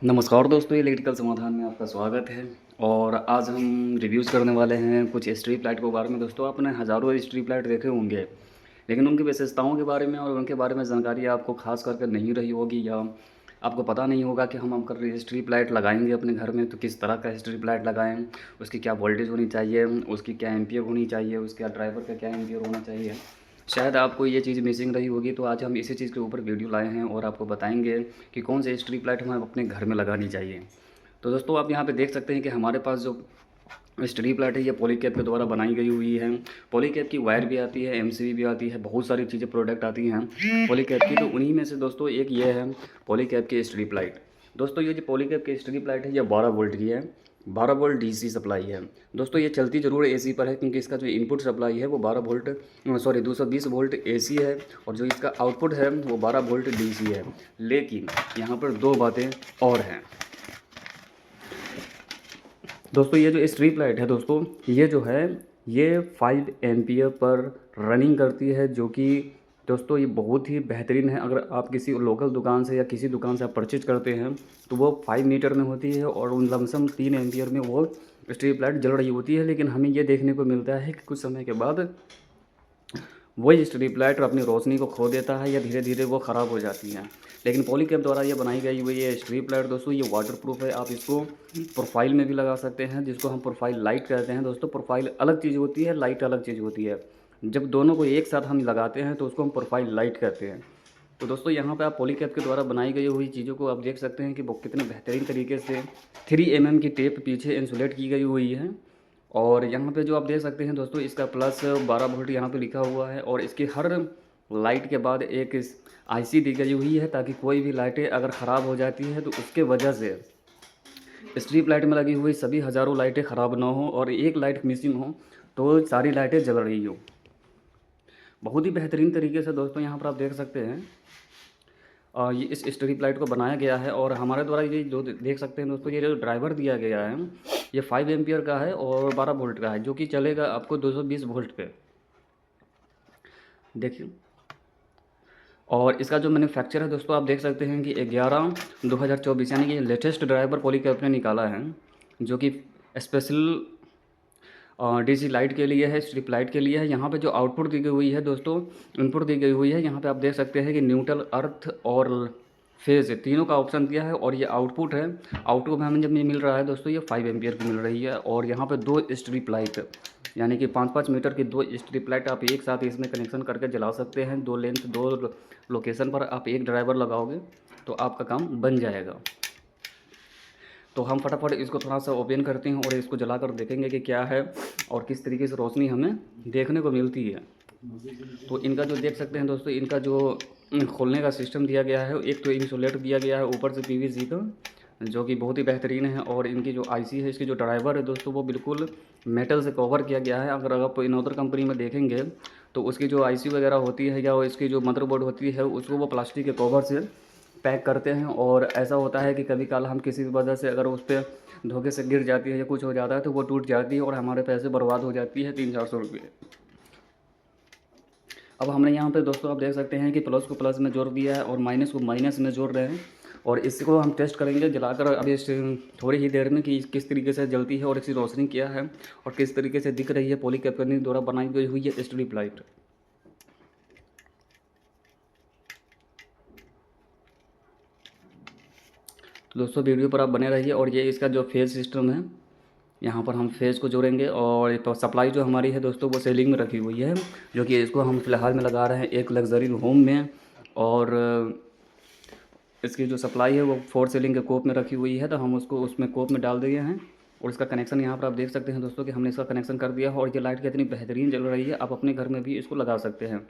नमस्कार दोस्तों, इलेक्ट्रिकल समाधान में आपका स्वागत है। और आज हम रिव्यूज़ करने वाले हैं कुछ स्ट्रीट लाइट के बारे में। दोस्तों, आपने हज़ारों स्ट्रीट लाइट देखे होंगे, लेकिन उनकी विशेषताओं के बारे में और उनके बारे में जानकारी आपको खास करके नहीं रही होगी, या आपको पता नहीं होगा कि हम अगर स्ट्रीट लाइट लगाएंगे अपने घर में तो किस तरह का स्ट्रीट लाइट लगाएं, उसकी क्या वोल्टेज होनी चाहिए, उसकी क्या एम्पियर होनी चाहिए, उसका ड्राइवर का क्या एम्पियर होना चाहिए। शायद आपको ये चीज़ मिसिंग रही होगी, तो आज हम इसी चीज़ के ऊपर वीडियो लाए हैं और आपको बताएंगे कि कौन से स्ट्रीट लाइट हमें अपने घर में लगानी चाहिए। तो दोस्तों, आप यहाँ पे देख सकते हैं कि हमारे पास जो स्ट्रीट लाइट है ये पॉलीकैब के द्वारा बनाई गई हुई है। पॉलीकैब की वायर भी आती है, एमसीबी भी आती है, बहुत सारी चीज़ें प्रोडक्ट आती हैं पॉलीकैब की। तो उन्हीं में से दोस्तों एक ये है पॉलीकैब की स्ट्रीट लाइट। दोस्तों, ये जो पॉलीकैब की स्ट्रीट लाइट है ये 12 वोल्ट की है, 12 वोल्ट डीसी सप्लाई है। दोस्तों, ये चलती ज़रूर एसी पर है, क्योंकि इसका जो इनपुट सप्लाई है वो 12 वोल्ट 220 वोल्ट एसी है, और जो इसका आउटपुट है वो 12 वोल्ट डीसी है। लेकिन यहाँ पर दो बातें और हैं दोस्तों। ये जो स्ट्रीट लाइट है दोस्तों, ये जो है ये 5 एम्पियर पर रनिंग करती है, जो कि दोस्तों ये बहुत ही बेहतरीन है। अगर आप किसी लोकल दुकान से या किसी दुकान से आप परचेज करते हैं तो वो 5 मीटर में होती है, और उन लमसम 3 एम्पियर में वो स्ट्रीट लाइट जल रही होती है। लेकिन हमें ये देखने को मिलता है कि कुछ समय के बाद वही स्ट्रीट लाइट अपनी रोशनी को खो देता है, या धीरे धीरे वो ख़राब हो जाती है। लेकिन पॉलीकैब द्वारा ये बनाई गई हुई ये स्ट्रीट लाइट दोस्तों, ये वाटर प्रूफ है। आप इसको प्रोफाइल में भी लगा सकते हैं, जिसको हम प्रोफाइल लाइट कहते हैं। दोस्तों, प्रोफाइल अलग चीज़ होती है, लाइट अलग चीज़ होती है। जब दोनों को एक साथ हम लगाते हैं तो उसको हम प्रोफाइल लाइट कहते हैं। तो दोस्तों, यहाँ पे आप पॉलीकैब के द्वारा बनाई गई हुई चीज़ों को आप देख सकते हैं कि वो कितने बेहतरीन तरीके से 3 mm की टेप पीछे इंसुलेट की गई हुई है। और यहाँ पे जो आप देख सकते हैं दोस्तों, इसका प्लस 12 वोल्ट यहाँ पे लिखा हुआ है, और इसकी हर लाइट के बाद एक आईसी दी गई हुई है, ताकि कोई भी लाइटें अगर ख़राब हो जाती है तो उसके वजह से स्ट्रीट लाइट में लगी हुई सभी हज़ारों लाइटें ख़राब ना हो, और एक लाइट मिसिंग हो तो सारी लाइटें जल रही हो। बहुत ही बेहतरीन तरीके से दोस्तों यहाँ पर आप देख सकते हैं ये इस स्ट्रीट लाइट को बनाया गया है। और हमारे द्वारा ये जो देख सकते हैं दोस्तों, ये जो ड्राइवर दिया गया है ये 5 एम्पियर का है और 12 वोल्ट का है, जो कि चलेगा आपको 220 वोल्ट पे। देखिए, और इसका जो मैन्युफैक्चर है दोस्तों, आप देख सकते हैं कि 11/2024, यानी कि लेटेस्ट ड्राइवर पॉलीकैब ने निकाला है, जो कि स्पेशल डीसी लाइट के लिए है, स्ट्रिप लाइट के लिए है। यहाँ पे जो आउटपुट दी गई हुई है दोस्तों, इनपुट दी गई हुई है, यहाँ पे आप देख सकते हैं कि न्यूट्रल, अर्थ और फेज़ तीनों का ऑप्शन दिया है। और ये आउटपुट है, आउटपुट में हमें जब ये मिल रहा है दोस्तों, ये 5 एम्पियर की मिल रही है। और यहाँ पे 2 स्ट्रिप लाइट, यानी कि 5-5 मीटर की 2 स्ट्रिप लाइट आप एक साथ इसमें कनेक्शन करके जला सकते हैं। 2 लेंथ 2 लोकेशन पर आप एक ड्राइवर लगाओगे तो आपका काम बन जाएगा। तो हम फटाफट इसको थोड़ा सा ओपन करते हैं और इसको जलाकर देखेंगे कि क्या है और किस तरीके से रोशनी हमें देखने को मिलती है। तो इनका जो देख सकते हैं दोस्तों, इनका जो खोलने का सिस्टम दिया गया है, एक तो इंसुलेट दिया गया है ऊपर से पीवीसी का, जो कि बहुत ही बेहतरीन है। और इनकी जो आईसी है, इसकी जो ड्राइवर है दोस्तों, वो बिल्कुल मेटल से कवर किया गया है। अगर आप इन अदर कंपनी में देखेंगे तो उसकी जो आईसी वगैरह होती है या इसकी जो मदरबोर्ड होती है, उसको वो प्लास्टिक के कवर से पैक करते हैं। और ऐसा होता है कि कभी कल हम किसी भी वजह से अगर उस पर धोखे से गिर जाती है या कुछ हो जाता है तो वो टूट जाती है और हमारे पैसे बर्बाद हो जाती है 300-400 रुपये। अब हमने यहाँ पे दोस्तों आप देख सकते हैं कि प्लस को प्लस में जोड़ दिया है और माइनस को माइनस में जोड़ रहे हैं। और इसको हम टेस्ट करेंगे जलाकर अभी थोड़ी ही देर में कि किस तरीके से जलती है और इसकी रोशनी क्या है और किस तरीके से दिख रही है पॉलीकैब कंपनी द्वारा बनाई गई हुई है स्ट्रीप लाइट। तो दोस्तों, वीडियो पर आप बने रहिए। और ये इसका जो फेज सिस्टम है, यहाँ पर हम फेज़ को जोड़ेंगे। और तो सप्लाई जो हमारी है दोस्तों, वो सेलिंग में रखी हुई है, जो कि इसको हम फ़िलहाल में लगा रहे हैं एक लग्जरी होम में। और इसकी जो सप्लाई है वो 4 सीलिंग के कोप में रखी हुई है, तो हम उसको उसमें कोप में डाल दिए हैं। और इसका कनेक्शन यहाँ पर आप देख सकते हैं दोस्तों कि हमने इसका कनेक्शन कर दिया है। और ये लाइट कितनी बेहतरीन जल रही है, आप अपने घर में भी इसको लगा सकते हैं।